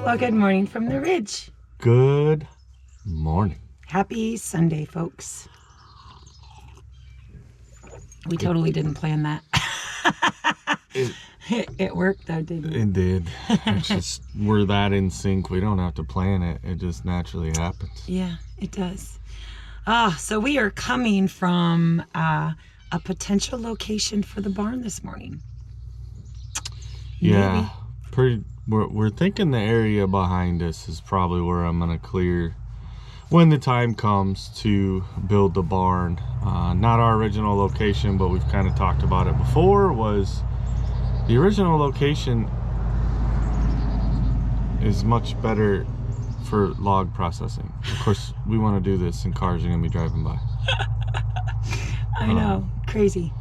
Well, good morning from the ridge. Good morning. Happy Sunday, folks. We totally didn't plan that. It worked though, didn't it? It did. It's just, we're that in sync. We don't have to plan it. It just naturally happens. Yeah, it does. So we are coming from a potential location for the barn this morning. Yeah, we're thinking the area behind us is probably where I'm going to clear when the time comes to build the barn. Not our original location, but we've kind of talked about it before. Was the original location is much better for log processing. Of course, we want to do this and cars are going to be driving by. I know, crazy.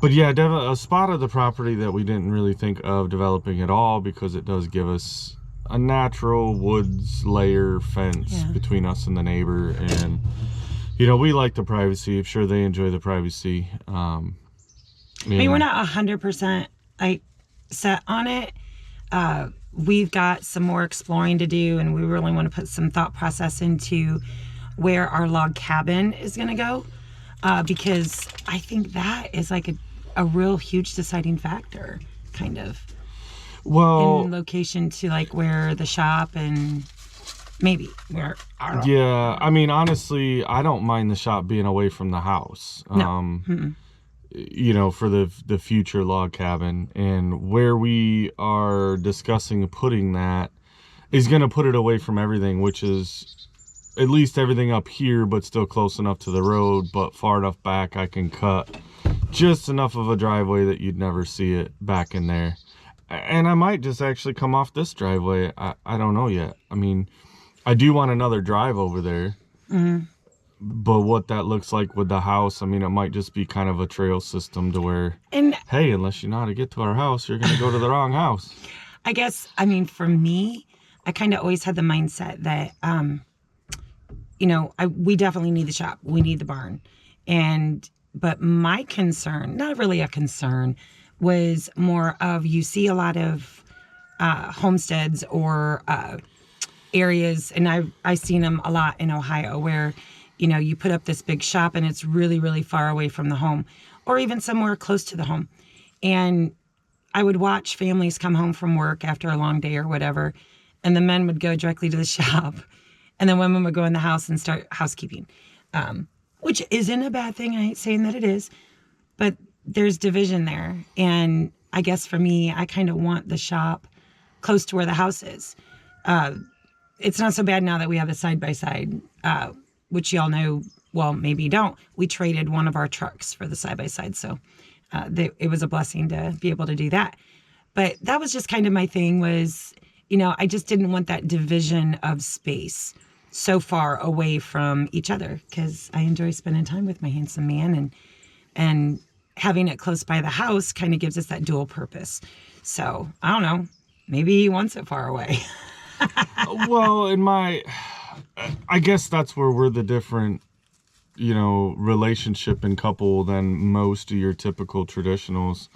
But yeah, a spot of the property that we didn't really think of developing at all, because it does give us a natural woods layer fence between us and the neighbor. And, you know, we like the privacy. I'm sure they enjoy the privacy. I mean, we're not 100% like set on it. We've got some more exploring to do, and we really want to put some thought process into where our log cabin is going to go, because I think that is like a real huge deciding factor, kind of. Well, in location to like where the shop and maybe where. Yeah, I mean, honestly, I don't mind the shop being away from the house. No. You know, for the future log cabin, and where we are discussing putting that is going to put it away from everything, which is at least everything up here, but still close enough to the road, but far enough back I can cut just enough of a driveway that you'd never see it back in there. And I might just actually come off this driveway. I don't know yet. I mean, I do want another drive over there. But what that looks like with the house, I mean, it might just be kind of a trail system to where, hey, unless you know how to get to our house, you're going to go to the wrong house. I guess, I mean, for me, I kind of always had the mindset that, you know, we definitely need the shop. We need the barn. But my concern, not really a concern, was more of, you see a lot of homesteads or areas, and I've seen them a lot in Ohio, where, you know, you put up this big shop and it's really, really far away from the home, or even somewhere close to the home. And I would watch families come home from work after a long day or whatever, and the men would go directly to the shop, and the women would go in the house and start housekeeping, which isn't a bad thing. I ain't saying that it is, but there's division there. And I guess for me, I kind of want the shop close to where the house is. It's not so bad now that we have a side-by-side, which y'all know, well, maybe you don't. We traded one of our trucks for the side-by-side, so it was a blessing to be able to do that. But that was just kind of my thing, was, you know, I just didn't want that division of space so far away from each other, because I enjoy spending time with my handsome man, and having it close by the house kind of gives us that dual purpose. So, I don't know, maybe he wants it far away. Well, I guess that's where we're the different, you know, relationship and couple than most of your typical traditionals,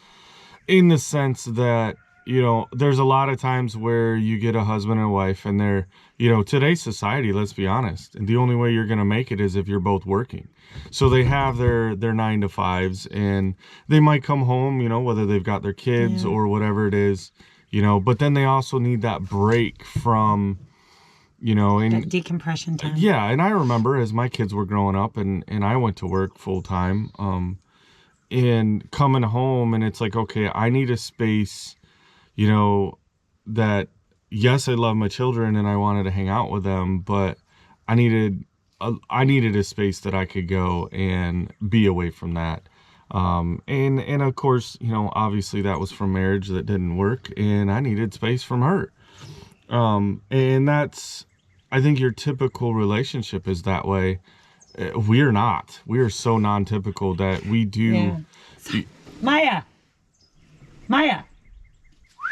in the sense that, you know, there's a lot of times where you get a husband and wife, and they're, you know, today's society, let's be honest, and the only way you're going to make it is if you're both working. So they have their 9 to 5s, and they might come home, you know, whether they've got their kids or whatever it is, you know, but then they also need that break from, you know, that decompression time. Yeah, and I remember as my kids were growing up, and I went to work full time, and coming home, and it's like, okay, I need a space, you know, that, yes, I love my children and I wanted to hang out with them, but I needed a space that I could go and be away from that. And of course, you know, obviously that was from marriage that didn't work, and I needed space from her. And that's, I think your typical relationship is that way. We are not. We are so non-typical that we do. Yeah. Maya.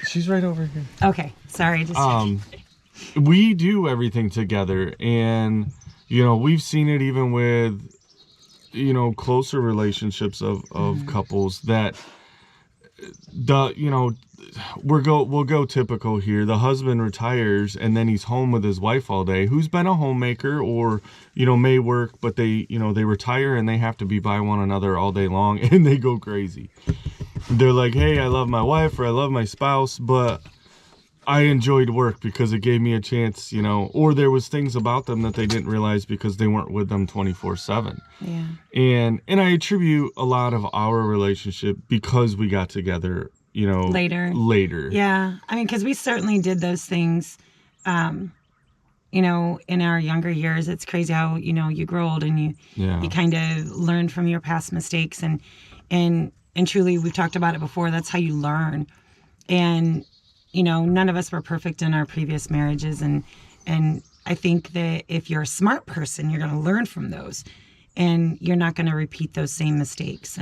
She's right over here. Okay, sorry. We do everything together, and, you know, we've seen it even with, you know, closer relationships of couples, that we'll go typical here. The husband retires and then he's home with his wife all day, who's been a homemaker or, may work, but they retire and they have to be by one another all day long and they go crazy. They're like, hey, I love my wife or I love my spouse, but I enjoyed work because it gave me a chance, or there was things about them that they didn't realize because they weren't with them 24/7. Yeah. And I attribute a lot of our relationship because we got together, later. Yeah. I mean, because we certainly did those things, in our younger years. It's crazy how, you grow old and you kind of learn from your past mistakes and truly, we've talked about it before, that's how you learn. And none of us were perfect in our previous marriages. And I think that if you're a smart person, you're going to learn from those and you're not going to repeat those same mistakes.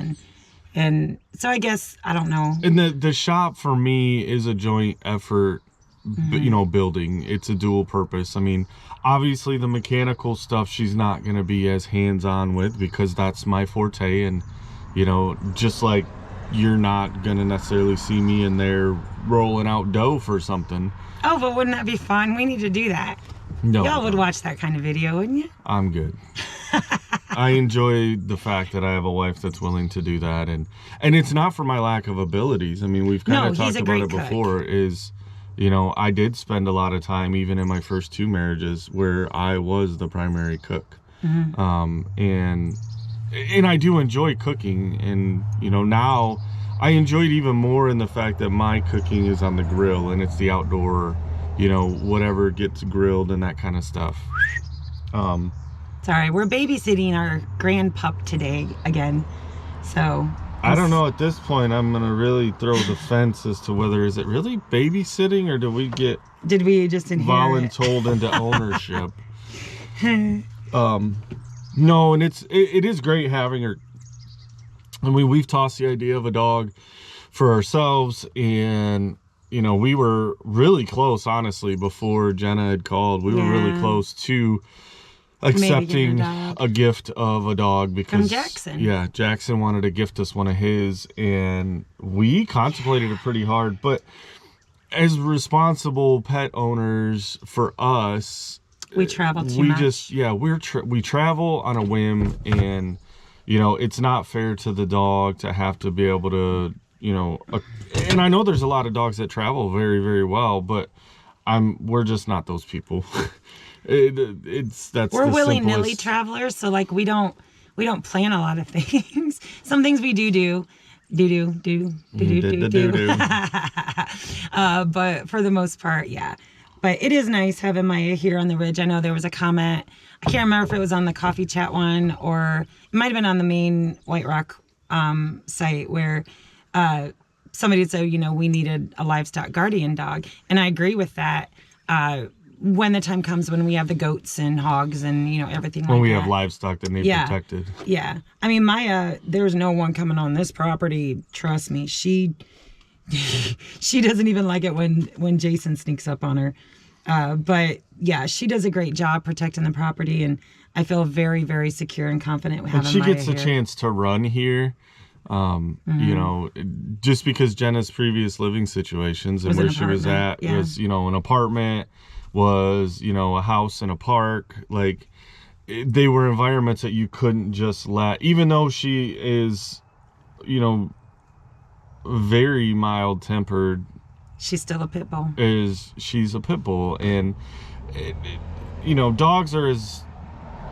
And so I guess, I don't know. And the shop for me is a joint effort, building. It's a dual purpose. I mean, obviously the mechanical stuff, she's not going to be as hands-on with because that's my forte. And, just like you're not going to necessarily see me in there rolling out dough for something. Oh, but wouldn't that be fun? We need to do that. No. Y'all would watch that kind of video, wouldn't you? I'm good. I enjoy the fact that I have a wife that's willing to do that. And it's not for my lack of abilities. I mean, we've kind of talked about it before is, I did spend a lot of time, even in my first 2 marriages, where I was the primary cook. Mm-hmm. And I do enjoy cooking, and now I enjoy it even more in the fact that my cooking is on the grill and it's the outdoor, whatever gets grilled and that kind of stuff. Sorry, we're babysitting our grand pup today again, so I don't know, at this point I'm gonna really throw the fence as to whether is it really babysitting or did we just inherit voluntold into ownership. No, and it is great having her. I mean, we've tossed the idea of a dog for ourselves, and we were really close, honestly, before Jenna had called. We were really close to accepting a gift of a dog because from Jackson. Yeah, Jackson wanted to gift us one of his, and we contemplated it pretty hard. But as responsible pet owners, for us, we travel too much. We travel on a whim, and it's not fair to the dog to have to be able to, and I know there's a lot of dogs that travel very, very well, but we're just not those people. We're willy-nilly travelers, so like we don't plan a lot of things. Some things we do. But for the most part, yeah. But it is nice having Maya here on the ridge. I know there was a comment, I can't remember if it was on the coffee chat one or it might have been on the main White Rock site where somebody said, we needed a livestock guardian dog. And I agree with that. When the time comes when we have the goats and hogs and, everything like that. When we have livestock that need protected. Yeah. I mean, Maya, there's no one coming on this property. Trust me. She doesn't even like it when Jason sneaks up on her. But yeah, she does a great job protecting the property, and I feel very, very secure and confident with having Maya here. She gets a chance to run here, just because Jenna's previous living situations and where she was at was, an apartment, was, a house in a park. Like, they were environments that you couldn't just let, even though she is, very mild tempered, she's still a pit bull. She's a pit bull, and dogs are as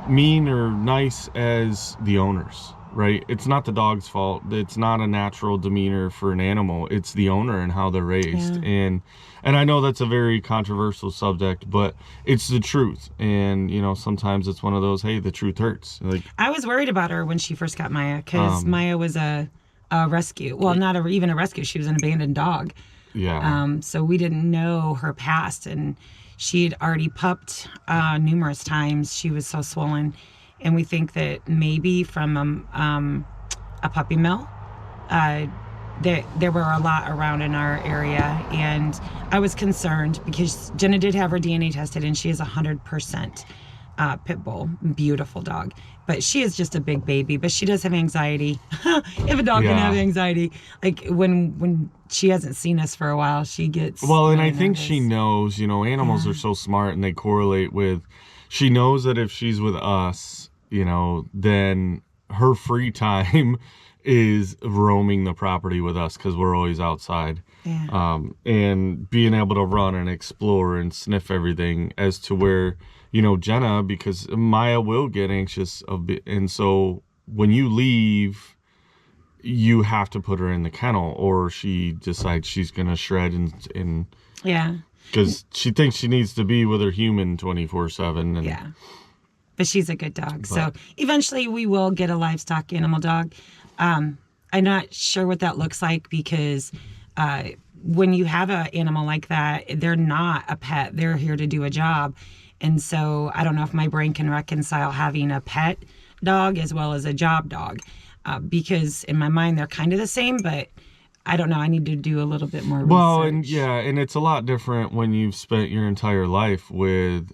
mean or nice as the owners, right? It's not the dog's fault. It's not a natural demeanor for an animal. It's the owner and how they're raised. Yeah. And I know that's a very controversial subject, but it's the truth. And sometimes it's one of those, hey, the truth hurts. Like, I was worried about her when she first got Maya, because Maya was a rescue. Well, not even a rescue. She was an abandoned dog. Yeah. So we didn't know her past, and she'd already pupped numerous times. She was so swollen, and we think that maybe from a puppy mill. There were a lot around in our area, and I was concerned because Jenna did have her DNA tested, and she is 100% pit bull, beautiful dog. But she is just a big baby, but she does have anxiety. If a dog can have anxiety, like when she hasn't seen us for a while, she gets well, and really I think nervous. she knows, animals are so smart and they correlate with, she knows that if she's with us, then her free time is roaming the property with us because we're always outside. Yeah. And being able to run and explore and sniff everything, as to where, Jenna, because Maya will get anxious and so when you leave, you have to put her in the kennel, or she decides she's gonna shred and Yeah. because she thinks she needs to be with her human 24/7. Yeah. But she's a good dog. So eventually we will get a livestock animal dog. I'm not sure what that looks like because when you have an animal like that, they're not a pet. They're here to do a job. And so I don't know if my brain can reconcile having a pet dog as well as a job dog because in my mind they're kind of the same, but I don't know. I need to do a little bit more research. Well, and it's a lot different when you've spent your entire life with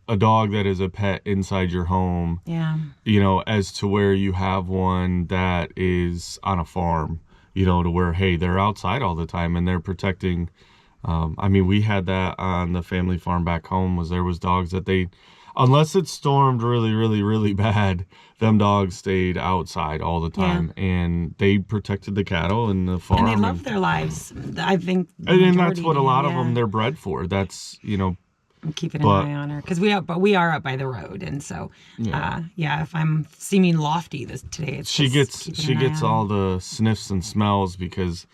a dog that is a pet inside your home. Yeah. As to where you have one that is on a farm, to where, hey, they're outside all the time and they're protecting. We had that on the family farm back home. There was dogs that unless it stormed really, really, really bad, them dogs stayed outside all the time, and they protected the cattle and the farm. And they love their lives. I think. And that's what a lot of them they're bred for. That's I'm keeping an eye on her because we are up by the road, and so if I'm seeming lofty today, she gets all the sniffs and smells because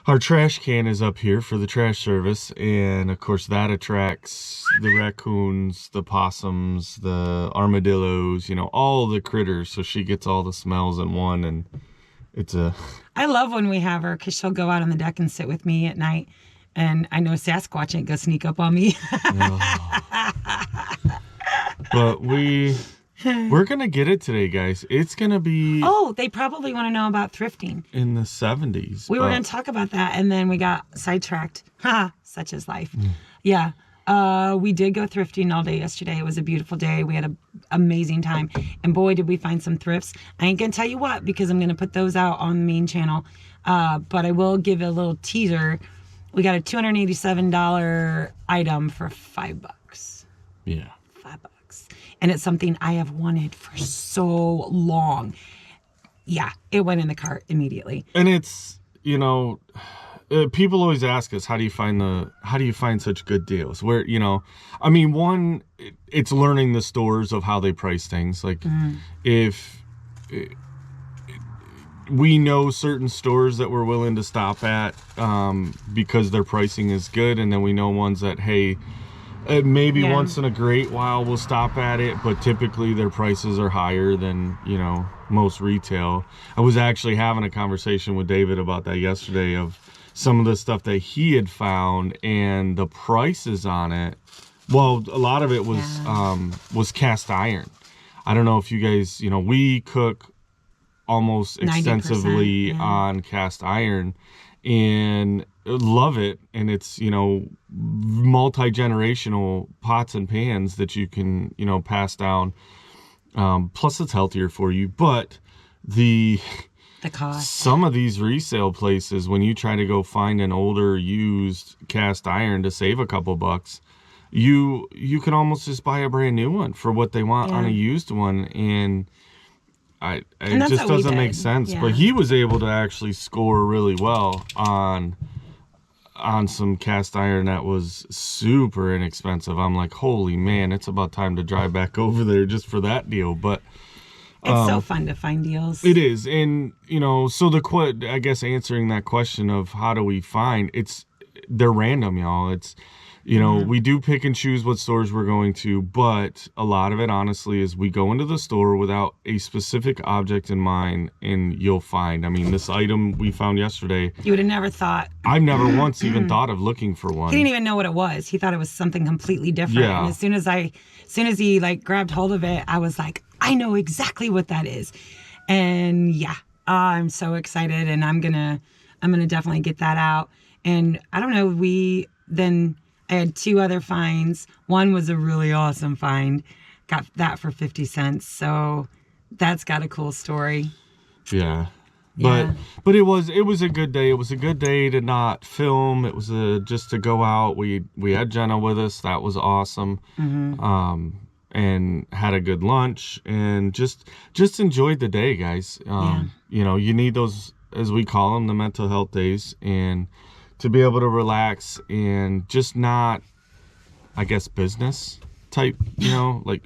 our trash can is up here for the trash service, and of course that attracts the raccoons, the possums, the armadillos, all the critters. So she gets all the smells in one, and I love when we have her because she'll go out on the deck and sit with me at night. And I know Sasquatch ain't gonna sneak up on me. But we're gonna get it today, guys. It's gonna be. Oh, they probably want to know about thrifting. In the 70s. We were gonna talk about that, and then we got sidetracked. Ha! Such is life. Yeah. We did go thrifting all day yesterday. It was a beautiful day. We had an amazing time, and boy, did we find some thrifts. I ain't gonna tell you what because I'm gonna put those out on the main channel. But I will give a little teaser. We got a $287 item for $5. Yeah. $5. And it's something I have wanted for so long. Yeah, it went in the cart immediately. And it's, people always ask us, how do you find such good deals? Where, one, it's learning the stores of how they price things. Like if we know certain stores that we're willing to stop at because their pricing is good, and then we know ones that, hey, maybe once in a great while we'll stop at it, but typically their prices are higher than most retail. I was actually having a conversation with David about that yesterday, of some of the stuff that he had found and the prices on it. Well, a lot of it was cast iron. I don't know if you guys, we cook almost extensively on cast iron and love it, and it's multi-generational pots and pans that you can pass down, plus it's healthier for you. But the cost, some of these resale places, when you try to go find an older used cast iron to save a couple bucks, you can almost just buy a brand new one for what they want on a used one, and it just doesn't make sense. But he was able to actually score really well on some cast iron that was super inexpensive. I'm like, holy man, it's about time to drive back over there just for that deal. But it's so fun to find deals. It is. And so I guess answering that question of how do we find, they're random, y'all. It's we do pick and choose what stores we're going to, but a lot of it, honestly, is we go into the store without a specific object in mind, and you'll find. This item we found yesterday, you would have never thought. I've never once even thought of looking for one. He didn't even know what it was. He thought it was something completely different. Yeah. And as soon as he grabbed hold of it, I was like, I know exactly what that is. And I'm so excited, and I'm gonna definitely get that out. And I don't know, I had 2 other finds. One was a really awesome find. Got that for 50 cents. So that's got a cool story. Yeah. Yeah. But it was a good day. It was a good day to not film. It was just to go out. We had Jenna with us. That was awesome. And had a good lunch and just enjoyed the day, guys. You know, you need those, as we call them, the mental health days, and to be able to relax and just not, I guess, business type, you know, like,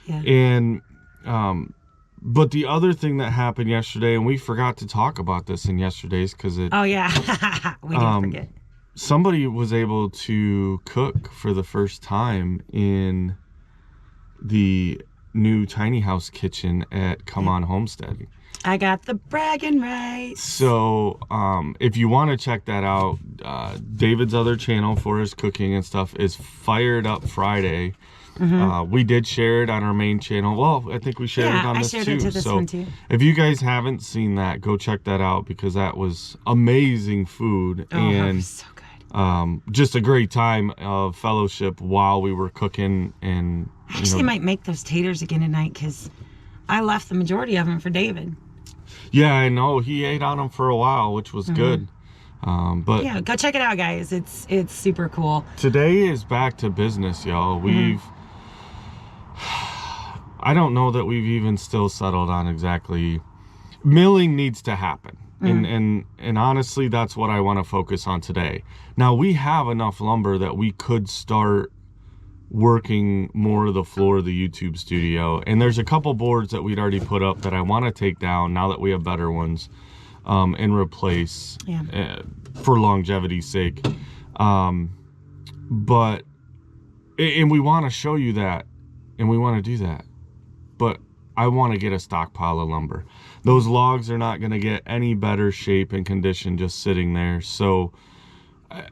Yeah. and, but the other thing that happened yesterday, and we forgot to talk about this in yesterday's because it. Oh, yeah. We didn't forget. Somebody was able to cook for the first time in the new tiny house kitchen at Come On Homesteading. I got the bragging rights. So if you want to check that out, David's other channel for his cooking and stuff is Fired Up Friday. We did share it on our main channel. Well, I think we shared it on this too. I shared it to this one too. If you guys haven't seen that, go check that out because that was amazing food. Oh, and that was so good. Just a great time of fellowship while we were cooking. And I actually might make those taters again tonight because I left the majority of them for David. Yeah, I know. He ate on them for a while, which was good. But yeah, go check it out, guys. It's super cool. Today is back to business, y'all. I don't know that we've even still settled on exactly. Milling needs to happen. And honestly, that's what I want to focus on today. Now, we have enough lumber that we could start working more of the floor of the YouTube studio. And there's a couple boards that we'd already put up that I want to take down now that we have better ones and replace for longevity's sake. But, and we want to show you that, and we want to do that. But I want to get a stockpile of lumber. Those logs are not going to get any better shape and condition just sitting there. So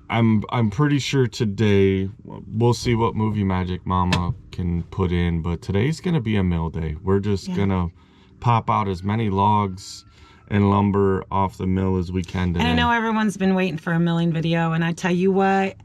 I'm pretty sure today we'll see what movie magic Mama can put in, but today's going to be a mill day. We're just going to pop out as many logs and lumber off the mill as we can today. And I know everyone's been waiting for a milling video, and I tell you what,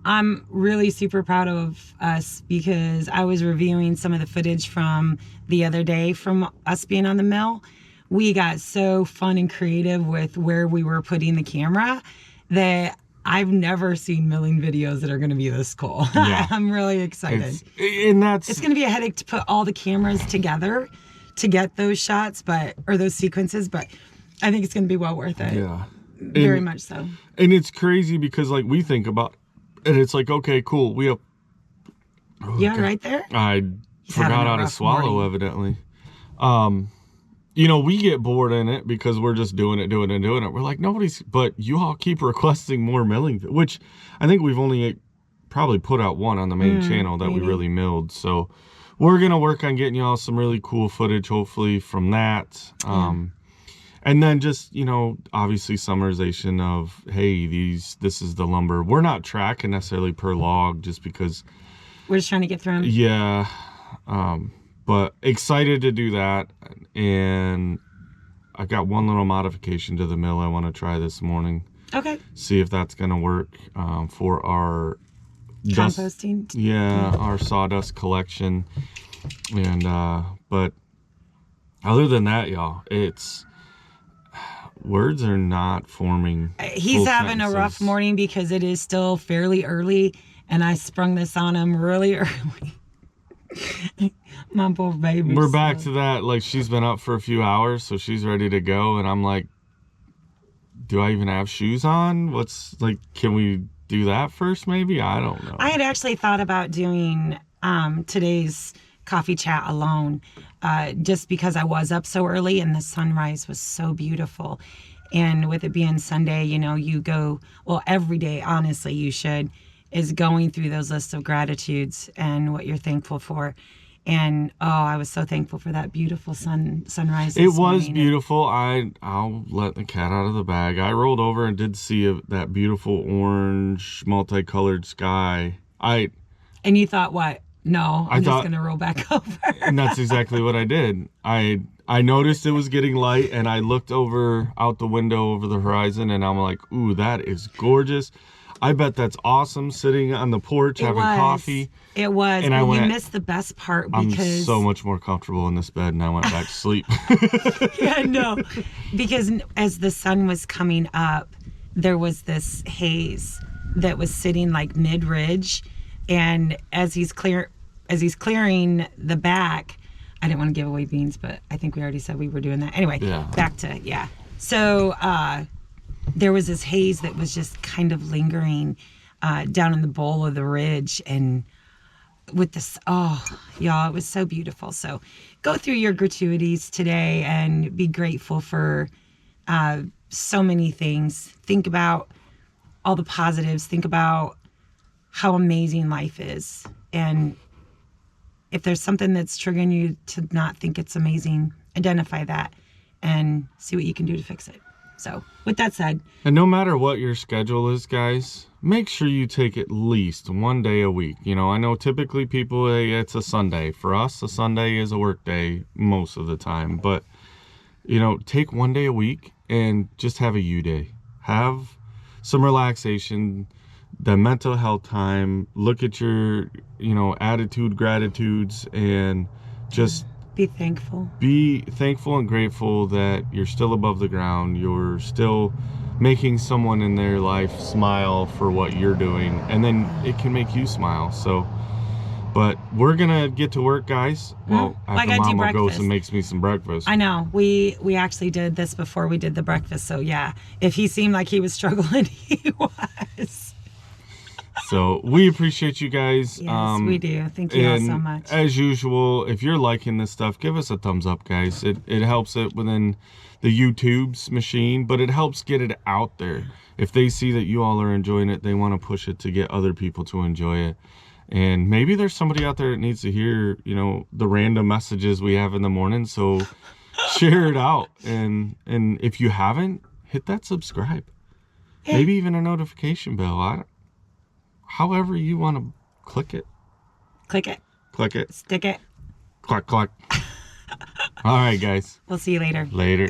I'm really super proud of us because I was reviewing some of the footage from the other day from us being on the mill. We got so fun and creative with where we were putting the camera that I've never seen milling videos that are going to be this cool. Yeah. I'm really excited. It's going to be a headache to put all the cameras together to get those shots, or those sequences, but I think it's going to be well worth it. Yeah. Very much so. And it's crazy because like we think about, and it's like, okay, cool. We have. Right there. I forgot how to swallow, evidently. You know, we get bored in it because we're just doing it. We're like, but you all keep requesting more milling, which I think we've only probably put out one on the main channel that we really milled. So we're going to work on getting y'all some really cool footage, hopefully, from that. And then just, you know, obviously summarization of, hey, this is the lumber. We're not tracking necessarily per log just because. We're just trying to get through them. Yeah. But excited to do that. And I got one little modification to the mill I want to try this morning. Okay. See if that's going to work for our composting. Our sawdust collection. And but other than that, y'all, words are not forming. He's having a rough morning because it is still fairly early, and I sprung this on him really early. My poor baby. We're back to that. Like, she's been up for a few hours, so she's ready to go. And I'm like, do I even have shoes on? Can we do that first, maybe? I don't know. I had actually thought about doing today's coffee chat alone, just because I was up so early and the sunrise was so beautiful. And with it being Sunday, you know, you go, well, every day, honestly, you should, is going through those lists of gratitudes and what you're thankful for. And I was so thankful for that beautiful sunrise. It was beautiful. I'll let the cat out of the bag. I rolled over and did see that beautiful orange multicolored sky. And you thought, what? No, I'm just gonna roll back over. And that's exactly what I did. I noticed it was getting light, and I looked out the window over the horizon, and I'm like, ooh, that is gorgeous. I bet that's awesome sitting on the porch having coffee. It was. And you missed the best part because I'm so much more comfortable in this bed, and I went back to sleep. Yeah, no. Because as the sun was coming up, there was this haze that was sitting like mid-ridge, and as he's clearing the back, I didn't want to give away beans, but I think we already said we were doing that. Anyway, back to So there was this haze that was just kind of lingering down in the bowl of the ridge, and with this, y'all, it was so beautiful. So go through your gratuities today and be grateful for so many things. Think about all the positives. Think about how amazing life is. And if there's something that's triggering you to not think it's amazing, identify that and see what you can do to fix it. So with that said. And no matter what your schedule is, guys, make sure you take at least one day a week. You know, I know typically people, it's a Sunday. For us, a Sunday is a work day most of the time. But, you know, take one day a week and just have a you day. Have some relaxation, the mental health time, look at your, you know, attitude, gratitudes, and just be thankful. Be thankful and grateful that you're still above the ground. You're still making someone in their life smile for what you're doing, and then it can make you smile. So, but we're gonna get to work, guys. Well, after Mama goes and makes me some breakfast. I know we actually did this before we did the breakfast. So yeah, if he seemed like he was struggling, he was. So we appreciate you guys. Yes, we do. Thank you all so much. As usual, if you're liking this stuff, give us a thumbs up, guys. It helps it within the YouTube's machine, but it helps get it out there. If they see that you all are enjoying it, they want to push it to get other people to enjoy it. And maybe there's somebody out there that needs to hear, you know, the random messages we have in the morning. So share it out. And if you haven't, hit that subscribe. Maybe even a notification bell. However you want to click it. Click it. Click it. Stick it. Cluck, cluck. All right, guys. We'll see you later. Later.